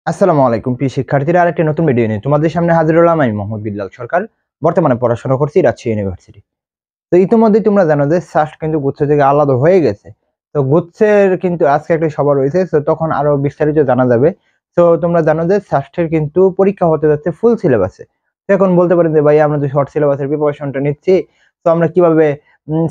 আসসালামু আলাইকুম প্রিয় শিক্ষার্থীরা, আরেকটি নতুন ভিডিও নিয়ে তোমাদের সামনে হাজির হলাম। আমি মোহাম্মদ বিল্লাল সরকার। বর্তমানে পড়াশোনা করছি রাজশাহী ইউনিভার্সিটি। তো ইতিমধ্যে তোমরা জানো যে সাস্ট কিন্তু গুচ্ছ থেকে আলাদা হয়ে গেছে। তো গুচ্ছের কিন্তু আজকে একটা সভা রয়েছে, তো তখন আরো বিস্তারিত জানা যাবে। তো তোমরা জানো যে সাস্টের কিন্তু পরীক্ষা হতে যাচ্ছে ফুল সিলেবাসে। তো এখন বলতে পারেন যে ভাই, আমরা তো শর্ট সিলেবাসের প্রিপারেশনটা নিচ্ছি, তো আমরা কিভাবে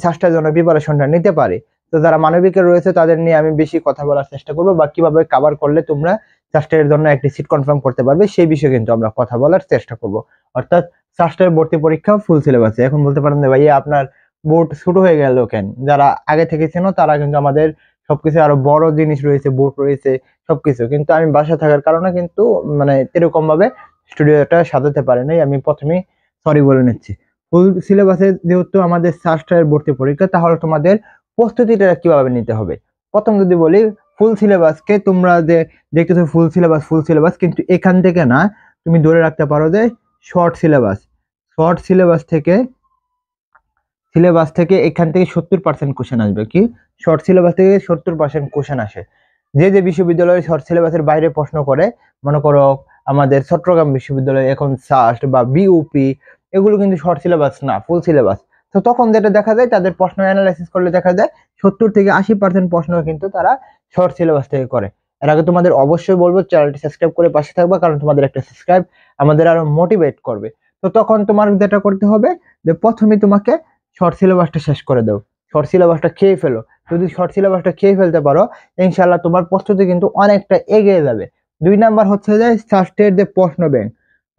সাস্টের জন্য প্রিপারেশনটা নিতে পারি? তো যারা মানবিকের রয়েছে তাদের নিয়ে আমি বেশি কথা বলার চেষ্টা করবো, বা কিভাবে কভার করলে তোমরা সাস্টের জন্য একটি সিট কনফার্ম করতে পারবে সেই বিষয়ে কিন্তু আমরা কথা বলার চেষ্টা করব। অর্থাৎ সাস্টের ভর্তি পরীক্ষা ফুল সিলেবাসে। এখন বলতে পারেন যে ভাইয়া, আপনার বোর্ড শুরু হয়ে গেল কেন? যারা আগে থেকে ছিল তারা কিন্তু আমাদের সবকিছু আরো বড় জিনিস রয়েছে, বোর্ড রয়েছে, সবকিছু কিন্তু আমি বাসায় থাকার কারণে কিন্তু মানে এরকম ভাবে স্টুডিওটা সাজাতে পারি নাই। আমি প্রথমেই সরি বলে নিচ্ছি। ফুল সিলেবাসে যেহেতু আমাদের সাস্টের ভর্তি পরীক্ষা, তাহলে তোমাদের প্রস্তুতিটা কিভাবে নিতে হবে? প্রথম যদি বলি, ফুল সিলেবাসকে তোমরা যে দেখতেছো ফুল সিলেবাস কিন্তু এখান থেকে না, তুমি ধরে রাখতে পারো যে শর্ট সিলেবাস। শর্ট সিলেবাস থেকে এখান থেকে 70% কোশ্চেন আসবে। কি? শর্ট সিলেবাস থেকে 70% কোশ্চেন আসে। যে যে বিশ্ববিদ্যালয় শর্ট সিলেবাসের বাইরে প্রশ্ন করে, মনে করো আমাদের চট্টগ্রাম বিশ্ববিদ্যালয়, এখন সাস্ট বা বিউপি, এগুলো কিন্তু শর্ট সিলেবাস না, ফুল সিলেবাস। তো তখন যেটা দেখা যায়, তাদের প্রশ্ন অ্যানালাইসিস করলে দেখা যায় 70 থেকে 80% প্রশ্ন কিন্তু তারা শর্ট সিলেবাস থেকে করে। এর আগে তোমাদের অবশ্যই বলবো, চ্যানেলটি সাবস্ক্রাইব করে পাশে থাকবা, কারণ তোমাদের একটা সাবস্ক্রাইব আমাদের আরো মোটিভেট করবে। তো তখন তোমার যেটা করতে হবে, যে প্রথমে তোমাকে শর্ট সিলেবাসটা শেষ করে দাও, শর্ট সিলেবাসটা খেয়ে ফেলো। যদি শর্ট সিলেবাসটা খেয়ে ফেলতে পারো, ইনশাল্লাহ তোমার প্রস্তুতি কিন্তু অনেকটা এগিয়ে যাবে। 2 নাম্বার হচ্ছে যে সাস্টের যে প্রশ্ন ব্যাংক।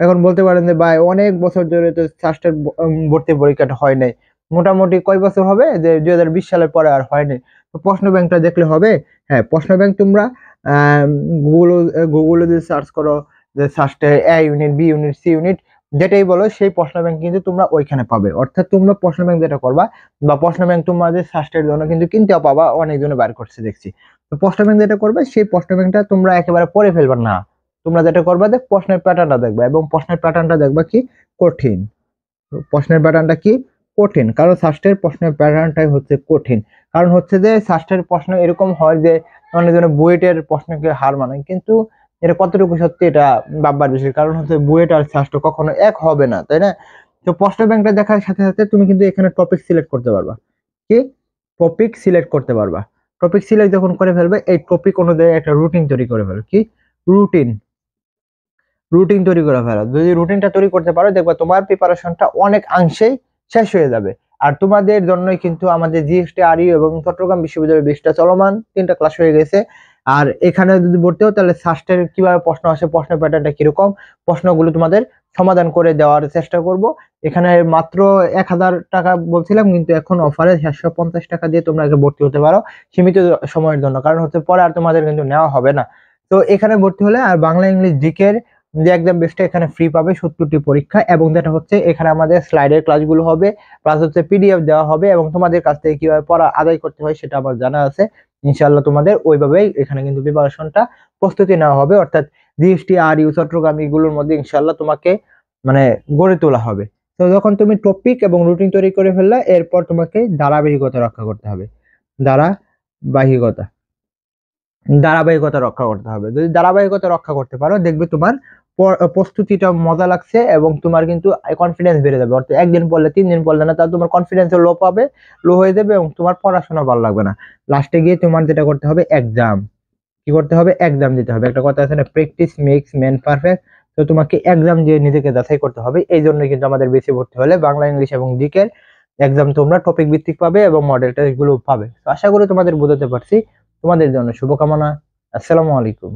এখন বলতে পারেন যে ভাই, অনেক বছর ধরে তো সাস্টের ভর্তি পরীক্ষাটা হয় নাই। মোটামুটি কয় বছর হবে যে 2020 সালের পরে আর হয়নি। তো প্রশ্ন ব্যাংকটা দেখলে হবে। হ্যাঁ, প্রশ্ন ব্যাংক তোমরা গুগল গুগলে যদি সার্চ করো, যে সাস্টের A unit, B unit, C unit, যেটাই বলো, সেই প্রশ্ন ব্যাংক কিন্তু তোমরা ওইখানে পাবে। অর্থাৎ তোমরা প্রশ্ন ব্যাংক যেটা করবা, বা প্রশ্ন ব্যাংক তোমাদের সাস্টের জন্য কিন্তু কিনতেও পাবা, অনেকজনে বার করছে দেখছি। তো প্রশ্ন ব্যাংক যেটা করবে, সেই প্রশ্ন ব্যাংকটা তোমরা একেবারে পড়ে ফেলবা না। তোমরা যেটা করবা, যে প্রশ্নের প্যাটার্নটা দেখবা, এবং প্রশ্নের প্যাটার্নটা দেখবা কি? কঠিন। প্রশ্নের প্যাটার্নটা কি? কঠিন। কারণ সাস্টের প্রশ্নের প্যাটার্নটাই হচ্ছে কঠিন। কারণ হচ্ছে যে সাস্টের প্রশ্ন এরকম হয় যে অনেকজনে বুয়েটের প্রশ্নকে হার মানায়, কিন্তু এটা কতটুকু সত্যি এটা ভাববার বিষয়। কারণ হচ্ছে বুয়েট আর সাস্ট কখনো এক হবে না, তাই না? তো প্রশ্ন ব্যাংকটা দেখার সাথে সাথে তুমি কিন্তু এখানে টপিক সিলেক্ট করতে পারবা। কি? টপিক সিলেক্ট করতে পারবা। টপিক সিলেক্ট যখন করে ফেলবে, এই টপিক অনুযায়ী একটা রুটিন তৈরি করে ফেলবে। কি? রুটিন। রুটিন তৈরি করে ফেলো। যদি রুটিনটা তৈরি করতে পারো, দেখবা তোমার প্রিপারেশনটা অনেকাংশেই শেষ হয়ে যাবে। আর তোমাদের জন্যই কিন্তু আমাদের জিএসটি, আরইউ এবং চট্টগ্রাম বিশ্ববিদ্যালয়ের বেশটা চলমান, 3টা ক্লাস হয়ে গেছে। আর এখানে যদি ভর্তি হও, তাহলে সাস্টের কিভাবে প্রশ্ন আসে, প্রশ্নের প্যাটার্নটা কিরকম, প্রশ্নগুলো তোমাদের সমাধান করে দেওয়ার চেষ্টা করব। এখানে মাত্র 1000 টাকা বলছিলাম, কিন্তু এখন অফারে 750 টাকা দিয়ে তোমরা ভর্তি হতে পারো, সীমিত সময়ের জন্য। কারণ হচ্ছে পরে আর তোমাদের কিন্তু নেওয়া হবে না। তো এখানে ভর্তি হলে আর বাংলা ইংলিশ জিকের যে একদম বেস্টটা এখানে ফ্রি পাবে, 70টি পরীক্ষা। এবং যেটা হচ্ছে, এখানে আমাদের স্লাইডের ক্লাসগুলো হবে, প্লাস হচ্ছে পিডিএফ দেওয়া হবে, এবং তোমাদের কাছ থেকে কিভাবে পড়া আদায় করতে হয় সেটা আমার জানা আছে। ইনশাআল্লাহ তোমাদের ওইভাবেই এখানে কিন্তু প্রিপারেশনটা, প্রস্তুতি নেওয়া হবে। অর্থাৎ জিএসটি, আরইউ, চট্টগ্রাম, এগুলোর মধ্যে ইনশাআল্লাহ তোমাকে মানে গড়ে তোলা হবে। তো যখন তুমি টপিক এবং রুটিন তৈরি করে ফেললে, এরপর তোমাকে ধারাবাহিকতা রক্ষা করতে হবে। ধারাবাহিকতা ধারাবাহিকতা রক্ষা করতে হবে। যদি ধারাবাহিকতা রক্ষা করতে পারো, দেখবে তোমার প্রস্তুতিটা মজা লাগছে, এবং তোমার কিন্তু কনফিডেন্স বেড়ে যাবে। অর্থাৎ একদিন পড়লে, 3 দিন পড়লে না, তাহলে তোমার কনফিডেন্স লো হয়ে যাবে, এবং তোমার পড়াশোনা ভালো লাগবে না। লাস্টে গিয়ে তোমার যেটা করতে হবে, এক্সাম। কি করতে হবে? এক্সাম দিতে হবে। একটা কথা আছে না, প্র্যাকটিস মেক্স ম্যান পারফেক্ট। তো তোমাকে এক্সাম দিয়ে নিজেকে যাচাই করতে হবে। এই জন্যই কিন্তু আমাদের বেশি ভর্তি হলে বাংলা, ইংলিশ এবং জিকের এক্সাম তোমরা টপিক ভিত্তিক পাবে, এবং মডেল টেস্ট গুলো পাবে। তো আশা করি তোমাদের বোঝাতে পারছি। তোমাদের জন্য শুভকামনা। আসসালামু আলাইকুম।